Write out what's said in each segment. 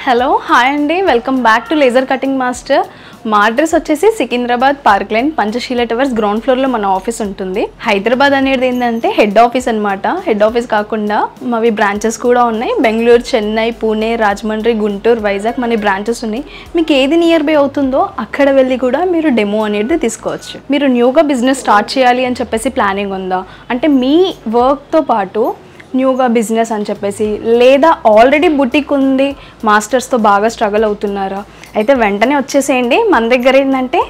Hello hi అండి, welcome back to laser cutting master. మా address వచ్చేసి Secunderabad park line Panchsheel towers ground ఫ్లోర్లో మన ఆఫీస్ ఉంటుంది. హైదరాబాద్ అనేది ఏంటంటే హెడ్ ఆఫీస్ అనమాట. హెడ్ ఆఫీస్ కాకుండా మావి బ్రాంచెస్ కూడా ఉన్నాయి. బెంగళూరు, చెన్నై, పూణే, రాజమండ్రి, గుంటూరు, వైజాగ్ మన బ్రాంచెస్ ఉన్నాయి. మీకు ఏది నియర్ బై అవుతుందో అక్కడ వెళ్ళి కూడా మీరు డెమో అనేది తీసుకోవచ్చు. మీరు న్యూగా బిజినెస్ స్టార్ట్ చేయాలి అని చెప్పేసి ప్లానింగ్ ఉందా అంటే మీ వర్క్తో పాటు న్యూగా బిజినెస్ అని చెప్పేసి, లేదా ఆల్రెడీ బుటిక్ ఉంది మాస్టర్స్తో బాగా స్ట్రగుల్ అవుతున్నారా, అయితే వెంటనే వచ్చేసేయండి. మన దగ్గర ఏంటంటే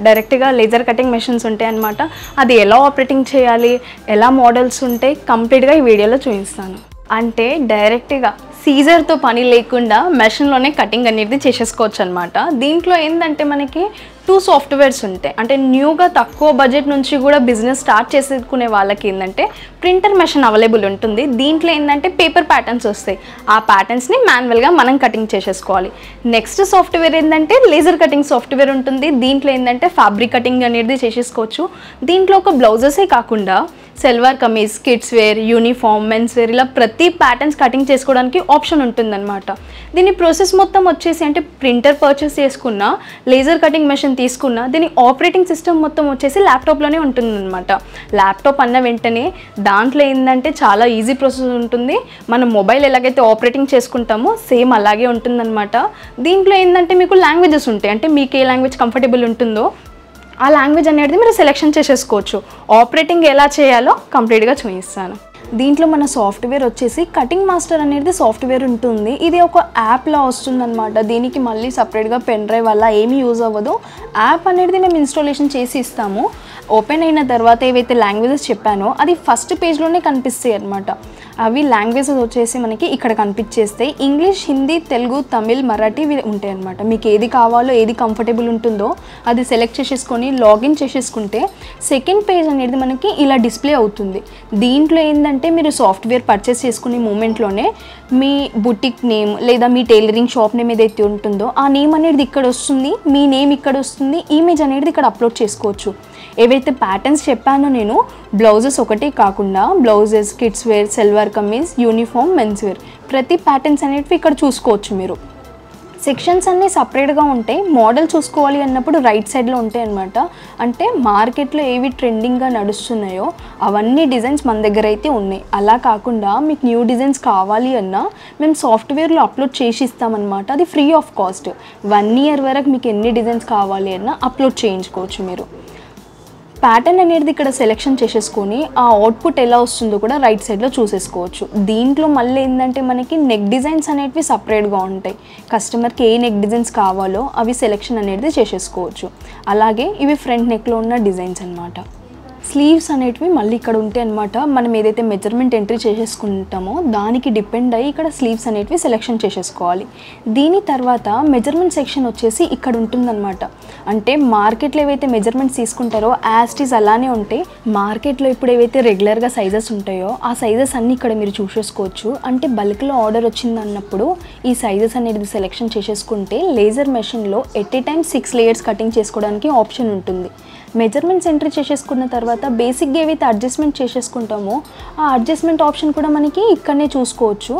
డైరెక్ట్గా లేజర్ కటింగ్ మెషిన్స్ ఉంటాయి అన్నమాట. అది ఎలా ఆపరేటింగ్ చేయాలి, ఎలా మోడల్స్ ఉంటాయి కంప్లీట్గా ఈ వీడియోలో చూపిస్తాను. అంటే డైరెక్ట్గా సీజర్తో పని లేకుండా మెషిన్లోనే కటింగ్ అనేది చేసేసుకోవచ్చు అనమాట. దీంట్లో ఏంటంటే మనకి 2 సాఫ్ట్వేర్స్ ఉంటాయి. అంటే న్యూగా తక్కువ బడ్జెట్ నుంచి కూడా బిజినెస్ స్టార్ట్ చేసుకునే వాళ్ళకి ఏంటంటే ప్రింటర్ మెషిన్ అవైలబుల్ ఉంటుంది. దీంట్లో ఏంటంటే పేపర్ ప్యాటర్న్స్ వస్తాయి. ఆ ప్యాటర్న్స్ని మాన్యువల్గా మనం కటింగ్ చేసేసుకోవాలి. నెక్స్ట్ సాఫ్ట్వేర్ ఏంటంటే లేజర్ కటింగ్ సాఫ్ట్వేర్ ఉంటుంది. దీంట్లో ఏంటంటే ఫ్యాబ్రిక్ కటింగ్ అనేది చేసేసుకోవచ్చు. దీంట్లో ఒక బ్లౌజెసే కాకుండా salwar kameez, kids wear, uniform, men's wear ఇలా ప్రతి ప్యాటర్న్స్ కటింగ్ చేసుకోవడానికి ఆప్షన్ ఉంటుందన్నమాట. దీని ప్రాసెస్ మొత్తం వచ్చేసి అంటే ప్రింటర్ పర్చేస్ చేసుకున్నా, లేజర్ కటింగ్ మెషిన్ తీసుకున్నా, దీని ఆపరేటింగ్ సిస్టమ్ మొత్తం వచ్చేసి ల్యాప్టాప్లోనే ఉంటుందన్నమాట. ల్యాప్టాప్ అన్న వెంటనే దాంట్లో ఏంటంటే చాలా ఈజీ ప్రాసెస్ ఉంటుంది. మనం మొబైల్ ఎలాగైతే ఆపరేటింగ్ చేసుకుంటామో సేమ్ అలాగే ఉంటుందన్నమాట. దీంట్లో ఏంటంటే మీకు లాంగ్వేజెస్ ఉంటాయి. అంటే మీకు ఏ లాంగ్వేజ్ కంఫర్టబుల్ ఉంటుందో ఆ లాంగ్వేజ్ అనేది మీరు సెలెక్షన్ చేసేసుకోవచ్చు. ఆపరేటింగ్ ఎలా చేయాలో కంప్లీట్గా చూపిస్తాను. దీంట్లో మన సాఫ్ట్వేర్ వచ్చేసి కటింగ్ మాస్టర్ అనేది సాఫ్ట్వేర్ ఉంటుంది. ఇది ఒక యాప్లా వస్తుందన్నమాట. దీనికి మళ్ళీ సపరేట్గా పెన్ డ్రైవ్ అలా ఏమీ యూజ్ అవ్వదు. యాప్ అనేది మేము ఇన్స్టాలేషన్ చేసి ఇస్తాము. ఓపెన్ అయిన తర్వాత ఏవైతే లాంగ్వేజెస్ చెప్పానో అది ఫస్ట్ పేజ్లోనే కనిపిస్తాయి అన్నమాట. అవి లాంగ్వేజెస్ వచ్చేసి మనకి ఇక్కడ కనిపించేస్తాయి. ఇంగ్లీష్, హిందీ, తెలుగు, తమిళ్, మరాఠీ ఉంటాయి అన్నమాట. మీకు ఏది కావాలో ఏది కంఫర్టబుల్ ఉంటుందో అది సెలెక్ట్ చేసేసుకొని లాగిన్ చేసేసుకుంటే సెకండ్ పేజ్ అనేది మనకి ఇలా డిస్ప్లే అవుతుంది. దీంట్లో ఏంటంటే మీరు సాఫ్ట్వేర్ పర్చేస్ చేసుకునే మూమెంట్లోనే మీ బుటిక్ నేమ్ లేదా మీ టైలరింగ్ షాప్ నేమ్ ఏదైతే ఉంటుందో ఆ నేమ్ అనేది ఇక్కడ వస్తుంది, మీ నేమ్ ఇక్కడ వస్తుంది, ఇమేజ్ అనేది ఇక్కడ అప్లోడ్ చేసుకోవచ్చు. ఏవైతే ప్యాటర్న్స్ చెప్పానో నేను బ్లౌజెస్ ఒకటి కాకుండా blouses, kids wear, salwar kameez, uniform, men's wear ప్రతి ప్యాటర్న్స్ అనేటివి ఇక్కడ చూసుకోవచ్చు. మీరు సెక్షన్స్ అన్నీ సపరేట్గా ఉంటాయి. మోడల్ చూసుకోవాలి అన్నప్పుడు రైట్ సైడ్లో ఉంటాయి అన్నమాట. అంటే మార్కెట్లో ఏవి ట్రెండింగ్గా నడుస్తున్నాయో అవన్నీ డిజైన్స్ మన దగ్గర అయితే ఉన్నాయి. అలా కాకుండా మీకు న్యూ డిజైన్స్ కావాలి అన్నా మేము సాఫ్ట్వేర్లో అప్లోడ్ చేసి ఇస్తామన్నమాట. అది ఫ్రీ ఆఫ్ కాస్ట్. 1 year వరకు మీకు ఎన్ని డిజైన్స్ కావాలి అన్నా అప్లోడ్ చేయించుకోవచ్చు. మీరు ప్యాటర్న్ అనేది ఇక్కడ సెలెక్షన్ చేసేసుకొని ఆ అవుట్పుట్ ఎలా వస్తుందో కూడా రైట్ సైడ్లో చూసేసుకోవచ్చు. దీంట్లో మళ్ళీ ఏంటంటే మనకి నెక్ డిజైన్స్ అనేటివి సపరేట్గా ఉంటాయి. కస్టమర్కి ఏ నెక్ డిజైన్స్ కావాలో అవి సెలెక్షన్ అనేది చేసేసుకోవచ్చు. అలాగే ఇవి ఫ్రంట్ నెక్లో ఉన్న డిజైన్స్ అన్నమాట. స్లీవ్స్ అనేటివి మళ్ళీ ఇక్కడ ఉంటాయి అన్నమాట. మనం ఏదైతే మెజర్మెంట్ ఎంట్రీ చేసేసుకుంటామో దానికి డిపెండ్ అయ్యి ఇక్కడ స్లీవ్స్ అనేటివి సెలెక్షన్ చేసేసుకోవాలి. దీని తర్వాత మెజర్మెంట్ సెక్షన్ వచ్చేసి ఇక్కడ ఉంటుందన్నమాట. అంటే మార్కెట్లో ఏవైతే మెజర్మెంట్స్ తీసుకుంటారో యాస్టీస్ అలానే ఉంటాయి. మార్కెట్లో ఇప్పుడు ఏవైతే రెగ్యులర్గా సైజెస్ ఉంటాయో ఆ సైజెస్ అన్నీ ఇక్కడ మీరు చూసేసుకోవచ్చు. అంటే బల్క్లో ఆర్డర్ వచ్చింది అన్నప్పుడు ఈ సైజెస్ అనేది సెలెక్షన్ చేసేసుకుంటే లేజర్ మెషిన్లో at a time 6 layers cutting చేసుకోవడానికి ఆప్షన్ ఉంటుంది. మెజర్మెంట్స్ ఎంట్రీ చేసేసుకున్న తర్వాత బేసిక్గా ఏవైతే అడ్జస్ట్మెంట్ చేసేసుకుంటామో ఆ అడ్జస్ట్మెంట్ ఆప్షన్ కూడా మనకి ఇక్కడనే చూసుకోవచ్చు.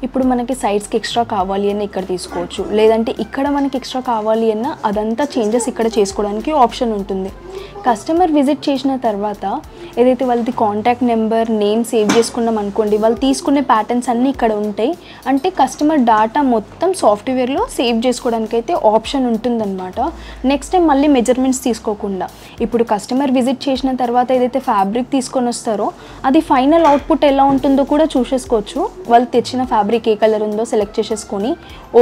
ఇప్పుడు మనకి సైడ్స్కి ఎక్స్ట్రా కావాలి అన్న ఇక్కడ తీసుకోవచ్చు, లేదంటే ఇక్కడ మనకి ఎక్స్ట్రా కావాలి అన్న అదంతా చేంజెస్ ఇక్కడ చేసుకోవడానికి ఆప్షన్ ఉంటుంది. కస్టమర్ విజిట్ చేసిన తర్వాత ఏదైతే వాళ్ళది కాంటాక్ట్ నెంబర్, నేమ్ సేవ్ చేసుకున్నాం అనుకోండి, వాళ్ళు తీసుకునే ప్యాటర్న్స్ అన్నీ ఇక్కడ ఉంటాయి. అంటే కస్టమర్ డాటా మొత్తం సాఫ్ట్వేర్లో సేవ్ చేసుకోవడానికి అయితే ఆప్షన్ ఉంటుందన్నమాట. నెక్స్ట్ టైం మళ్ళీ మెజర్మెంట్స్ తీసుకోకుండా ఇప్పుడు కస్టమర్ విజిట్ చేసిన తర్వాత ఏదైతే ఫ్యాబ్రిక్ తీసుకొని వస్తారో అది ఫైనల్ అవుట్పుట్ ఎలా ఉంటుందో కూడా చూసేసుకోవచ్చు. వాళ్ళు తెచ్చిన ఫ్యాబ్రిక్ ఏ కలర్ ఉందో సెలెక్ట్ చేసేసుకొని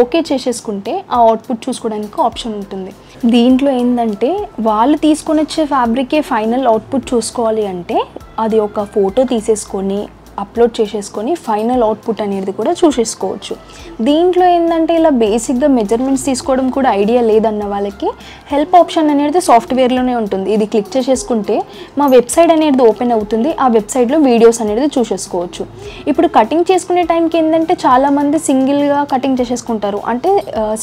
ఓకే చేసేసుకుంటే ఆ అవుట్పుట్ చూసుకోవడానికి ఆప్షన్ ఉంటుంది. దీంట్లో ఏంటంటే వాళ్ళు తీసుకొని వచ్చే ఫ్యాబ్రికే ఫైనల్ అవుట్పుట్ చూసుకోవాలి అంటే అది ఒక ఫోటో తీసేసుకొని అప్లోడ్ చేసేసుకొని ఫైనల్ అవుట్పుట్ అనేది కూడా చూసేసుకోవచ్చు. దీంట్లో ఏంటంటే ఇలా బేసిక్గా మెజర్మెంట్స్ తీసుకోవడం కూడా ఐడియా లేదన్న వాళ్ళకి హెల్ప్ ఆప్షన్ అనేది సాఫ్ట్వేర్లోనే ఉంటుంది. ఇది క్లిక్ చేసేసుకుంటే మా వెబ్సైట్ అనేది ఓపెన్ అవుతుంది. ఆ వెబ్సైట్లో వీడియోస్ అనేది చూసేసుకోవచ్చు. ఇప్పుడు కటింగ్ చేసుకునే టైంకి ఏంటంటే చాలామంది సింగిల్గా కటింగ్ చేసేసుకుంటారు. అంటే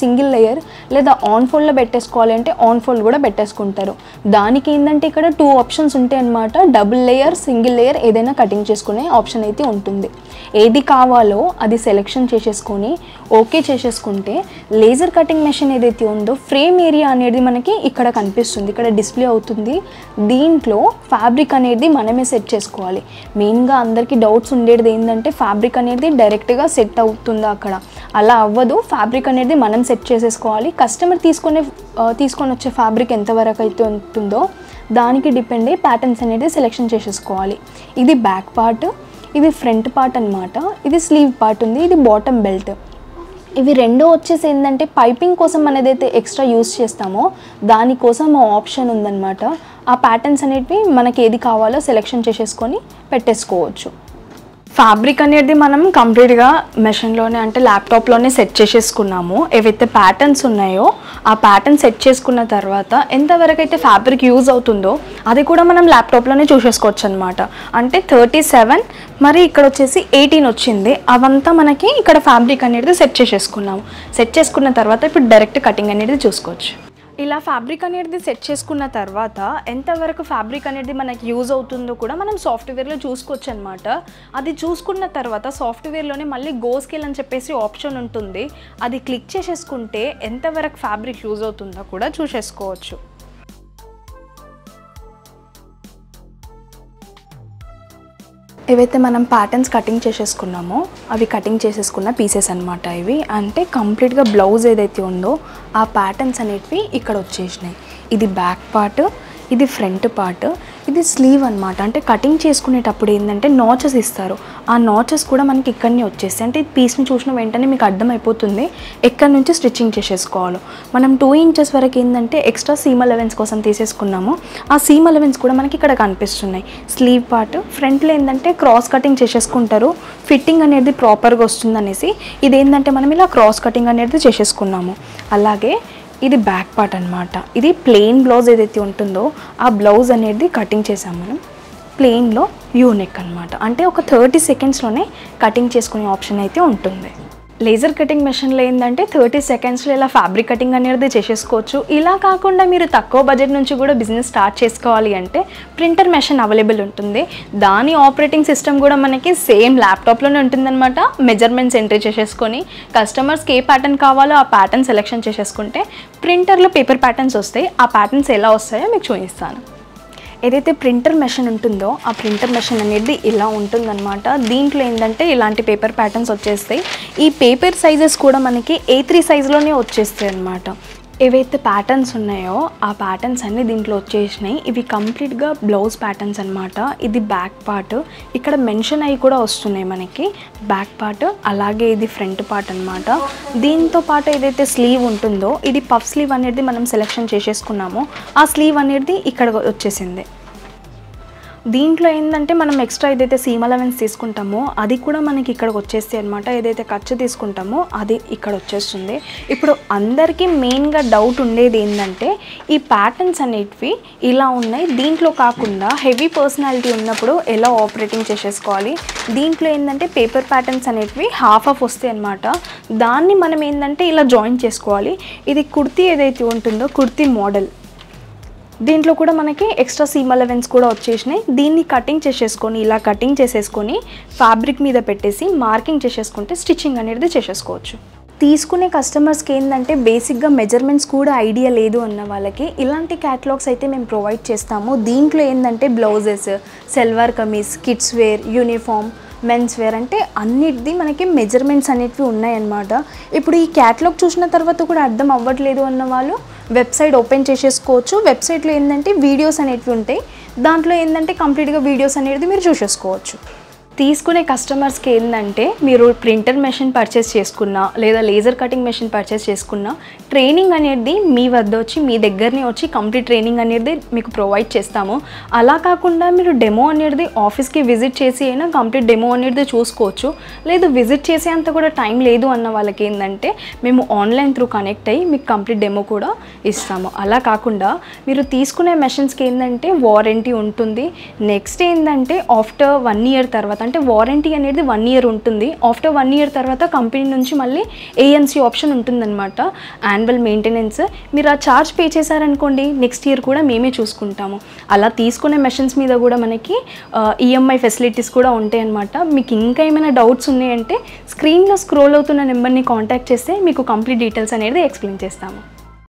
సింగిల్ లేయర్ లేదా ఆన్ ఫోల్డ్లో పెట్టేసుకోవాలి అంటే ఆన్ ఫోల్డ్ కూడా పెట్టేసుకుంటారు. దానికి ఏంటంటే ఇక్కడ 2 ఆప్షన్స్ ఉంటాయి అన్నమాట. డబుల్ లేయర్, సింగిల్ లేయర్ ఏదైనా కటింగ్ చేసుకునే ఆప్షన్ అయితే ఉంటుంది. ఏది కావాలో అది సెలెక్షన్ చేసేసుకొని ఓకే చేసేసుకుంటే లేజర్ కటింగ్ మెషిన్ ఏదైతే ఉందో ఫ్రేమ్ ఏరియా అనేది మనకి ఇక్కడ కనిపిస్తుంది, ఇక్కడ డిస్ప్లే అవుతుంది. దీంట్లో ఫ్యాబ్రిక్ అనేది మనమే సెట్ చేసుకోవాలి. మెయిన్గా అందరికీ డౌట్స్ ఉండేది ఏంటంటే ఫ్యాబ్రిక్ అనేది డైరెక్ట్గా సెట్ అవుతుందా అక్కడ, అలా అవ్వదు. ఫ్యాబ్రిక్ అనేది మనం సెట్ చేసేసుకోవాలి. కస్టమర్ తీసుకొని వచ్చే ఫ్యాబ్రిక్ ఎంతవరకు అయితే ఉంటుందో దానికి డిపెండ్ అయ్యి ప్యాటర్న్స్ అనేది సెలెక్షన్ చేసేసుకోవాలి. ఇది బ్యాక్ పార్ట్, ఇది ఫ్రంట్ పార్ట్ అనమాట. ఇది స్లీవ్ పార్ట్ ఉంది, ఇది బాటమ్ బెల్ట్. ఇవి రెండో వచ్చేసి ఏంటంటే పైపింగ్ కోసం మనం ఏదైతే ఎక్స్ట్రా యూస్ చేస్తామో దానికోసం ఆప్షన్ ఉందన్నమాట. ఆ ప్యాటర్న్స్ అనేటివి మనకి ఏది కావాలో సెలెక్షన్ చేసేసుకొని పెట్టేసుకోవచ్చు. ఫ్యాబ్రిక్ అనేది మనం కంప్లీట్గా మెషిన్లోనే అంటే ల్యాప్టాప్లోనే సెట్ చేసేసుకున్నాము. ఏవైతే ప్యాటర్న్స్ ఉన్నాయో ఆ ప్యాటర్న్ సెట్ చేసుకున్న తర్వాత ఎంతవరకు అయితే ఫ్యాబ్రిక్ యూజ్ అవుతుందో అది కూడా మనం ల్యాప్టాప్లోనే చూసేసుకోవచ్చు అనమాట. అంటే 37 మరి ఇక్కడ వచ్చేసి 18 వచ్చింది. అవంతా మనకి ఇక్కడ ఫ్యాబ్రిక్ అనేది సెట్ చేసేసుకున్నాము. సెట్ చేసుకున్న తర్వాత ఇప్పుడు డైరెక్ట్ కటింగ్ అనేది చూసుకోవచ్చు. ఇలా ఫ్యాబ్రిక్ అనేది సెట్ చేసుకున్న తర్వాత ఎంతవరకు ఫ్యాబ్రిక్ అనేది మనకి యూజ్ అవుతుందో కూడా మనం సాఫ్ట్వేర్లో చూసుకోవచ్చు అనమాట. అది చూసుకున్న తర్వాత సాఫ్ట్వేర్లోనే మళ్ళీ గో స్కేల్ అని చెప్పేసి ఆప్షన్ ఉంటుంది. అది క్లిక్ చేసేసుకుంటే ఎంతవరకు ఫ్యాబ్రిక్ యూజ్ అవుతుందో కూడా చూసేసుకోవచ్చు. ఏవైతే మనం ప్యాటర్న్స్ కటింగ్ చేసేసుకున్నామో అవి కటింగ్ చేసేసుకున్న పీసెస్ అనమాట ఇవి. అంటే కంప్లీట్గా బ్లౌజ్ ఏదైతే ఉందో ఆ ప్యాటర్న్స్ అనేటివి ఇక్కడ వచ్చేసినాయి. ఇది బ్యాక్ పార్ట్, ఇది ఫ్రంట్ పార్ట్, ఇది స్లీవ్ అనమాట. అంటే కటింగ్ చేసుకునేటప్పుడు ఏంటంటే నాచెస్ ఇస్తారు. ఆ నాచెస్ కూడా మనకి ఇక్కడనే వచ్చేస్తాయి. అంటే ఈ పీస్ని చూసిన వెంటనే మీకు అర్థమైపోతుంది ఎక్కడి నుంచి స్టిచ్చింగ్ చేసేసుకోవాలో. మనం 2 ఇంచెస్ వరకు ఏంటంటే ఎక్స్ట్రా సీమ్ అలవెన్స్ కోసం తీసేసుకున్నాము. ఆ సీమ్ అలవెన్స్ కూడా మనకి ఇక్కడ కనిపిస్తున్నాయి. స్లీవ్ పార్ట్ ఫ్రంట్లో ఏంటంటే క్రాస్ కటింగ్ చేసేసుకుంటారు, ఫిట్టింగ్ అనేది ప్రాపర్గా వస్తుందనేసి ఇదేంటంటే మనం ఇలా క్రాస్ కటింగ్ అనేది చేసేసుకున్నాము. అలాగే ఇది బ్యాక్ పార్ట్ అనమాట. ఇది ప్లెయిన్ బ్లౌజ్ ఏదైతే ఉంటుందో ఆ బ్లౌజ్ అనేది కటింగ్ చేసాం మనం. ప్లెయిన్లో యూనెక్ అనమాట. అంటే ఒక 30 సెకండ్స్లోనే కటింగ్ చేసుకునే ఆప్షన్ అయితే ఉంటుంది. లేజర్ కటింగ్ మెషిన్లో ఏంటంటే 30 సెకండ్స్లో ఇలా ఫ్యాబ్రిక్ కటింగ్ అనేది చేసేసుకోవచ్చు. ఇలా కాకుండా మీరు తక్కువ బడ్జెట్ నుంచి కూడా బిజినెస్ స్టార్ట్ చేసుకోవాలి అంటే ప్రింటర్ మెషిన్ అవైలబుల్ ఉంటుంది. దాని ఆపరేటింగ్ సిస్టమ్ కూడా మనకి సేమ్ ల్యాప్టాప్లోనే ఉంటుందన్నమాట. మెజర్మెంట్స్ ఎంట్రీ చేసేసుకొని కస్టమర్స్కి ఏ ప్యాటర్న్ కావాలో ఆ ప్యాటర్న్ సెలెక్షన్ చేసేసుకుంటే ప్రింటర్లో పేపర్ ప్యాటర్న్స్ వస్తాయి. ఆ ప్యాటర్న్స్ ఎలా వస్తాయో మీకు చూపిస్తాను. ఏదైతే ప్రింటర్ మెషిన్ ఉంటుందో ఆ ప్రింటర్ మెషిన్ అనేది ఇలా ఉంటుందన్నమాట. దీంట్లో ఏంటంటే ఇలాంటి పేపర్ ప్యాటర్న్స్ వచ్చేస్తాయి. ఈ పేపర్ సైజెస్ కూడా మనకి A3 సైజులోనే వచ్చేస్తాయి అన్నమాట. ఏవైతే ప్యాటర్న్స్ ఉన్నాయో ఆ ప్యాటర్న్స్ అన్నీ దీంట్లో వచ్చేసినాయి. ఇవి కంప్లీట్గా బ్లౌజ్ ప్యాటర్న్స్ అనమాట. ఇది బ్యాక్ పార్ట్, ఇక్కడ మెన్షన్ అయ్యి కూడా వస్తున్నాయి మనకి బ్యాక్ పార్ట్. అలాగే ఇది ఫ్రంట్ పార్ట్ అనమాట. దీంతో పాటు ఏదైతే స్లీవ్ ఉంటుందో ఇది పఫ్ స్లీవ్ అనేది మనం సెలెక్షన్ చేసేసుకున్నామో ఆ స్లీవ్ అనేది ఇక్కడ వచ్చేసింది. దీంట్లో ఏంటంటే మనం ఎక్స్ట్రా ఏదైతే సీమ్ అలవెన్స్ తీసుకుంటామో అది కూడా మనకి ఇక్కడికి వచ్చేస్తాయి అనమాట. ఏదైతే ఖర్చు తీసుకుంటామో అది ఇక్కడ వచ్చేస్తుంది. ఇప్పుడు అందరికీ మెయిన్గా డౌట్ ఉండేది ఏంటంటే ఈ ప్యాటర్న్స్ అనేటివి ఇలా ఉన్నాయి, దీంట్లో కాకుండా హెవీ పర్సనాలిటీ ఉన్నప్పుడు ఎలా ఆపరేటింగ్ చేసేసుకోవాలి. దీంట్లో ఏంటంటే పేపర్ ప్యాటర్న్స్ అనేటివి హాఫ్ వస్తాయి అనమాట. దాన్ని మనం ఏంటంటే ఇలా జాయిన్ చేసుకోవాలి. ఇది కుర్తీ ఏదైతే ఉంటుందో కుర్తీ మోడల్, దీంట్లో కూడా మనకి ఎక్స్ట్రా సీమ్ అలవెన్స్ కూడా వచ్చేసినాయి. దీన్ని కటింగ్ చేసేసుకొని ఇలా కటింగ్ చేసేసుకొని ఫ్యాబ్రిక్ మీద పెట్టేసి మార్కింగ్ చేసేసుకుంటే స్టిచ్చింగ్ అనేది చేసేసుకోవచ్చు. తీసుకునే కస్టమర్స్కి ఏంటంటే బేసిక్గా మెజర్మెంట్స్ కూడా ఐడియా లేదు అన్న వాళ్ళకి ఇలాంటి క్యాటలాగ్స్ అయితే మేము ప్రొవైడ్ చేస్తాము. దీంట్లో ఏంటంటే blouses, salwar kameez, kids wear, uniform, men's wear అంటే అన్నిటిది మనకి మెజర్మెంట్స్ అనేటివి ఉన్నాయన్నమాట. ఇప్పుడు ఈ క్యాటలాగ్ చూసిన తర్వాత కూడా అర్థం అవ్వట్లేదు అన్న వాళ్ళు వెబ్సైట్ ఓపెన్ చేసేసుకోవచ్చు. వెబ్సైట్లో ఏంటంటే వీడియోస్ అనేటివి ఉంటాయి. దాంట్లో ఏంటంటే కంప్లీట్గా వీడియోస్ అనేది మీరు చూసేసుకోవచ్చు. తీసుకునే కస్టమర్స్కి ఏంటంటే మీరు ప్రింటర్ మెషిన్ పర్చేస్ చేసుకున్నా లేదా లేజర్ కటింగ్ మెషిన్ పర్చేస్ చేసుకున్నా ట్రైనింగ్ అనేది మీ వద్ద వచ్చి మీ దగ్గరనే వచ్చి కంప్లీట్ ట్రైనింగ్ అనేది మీకు ప్రొవైడ్ చేస్తాము. అలా కాకుండా మీరు డెమో అనేది ఆఫీస్కి విజిట్ చేసి అయినా కంప్లీట్ డెమో అనేది చూసుకోవచ్చు. లేదు విజిట్ చేసే అంత కూడా టైం లేదు అన్న వాళ్ళకి ఏంటంటే మేము ఆన్లైన్ త్రూ కనెక్ట్ అయ్యి మీకు కంప్లీట్ డెమో కూడా ఇస్తాము. అలా కాకుండా మీరు తీసుకునే మెషిన్స్కి ఏంటంటే వారంటీ ఉంటుంది. నెక్స్ట్ ఏంటంటే ఆఫ్టర్ 1 ఇయర్ తర్వాత అంటే వారంటీ అనేది 1 year ఉంటుంది. ఆఫ్టర్ 1 year తర్వాత కంపెనీ నుంచి మళ్ళీ AMC ఆప్షన్ ఉంటుందన్నమాట, యాన్యువల్ మెయింటెనెన్స్. మీరు ఆ ఛార్జ్ పే చేశారనుకోండి నెక్స్ట్ ఇయర్ కూడా మేమే చూసుకుంటాము. అలా తీసుకునే మెషిన్స్ మీద కూడా మనకి EMI ఫెసిలిటీస్ కూడా ఉంటాయి అన్నమాట. మీకు ఇంకా ఏమైనా డౌట్స్ ఉన్నాయంటే స్క్రీన్లో స్క్రోల్ అవుతున్న నెంబర్ని కాంటాక్ట్ చేస్తే మీకు కంప్లీట్ డీటెయిల్స్ అనేది ఎక్స్ప్లెయిన్ చేస్తాము.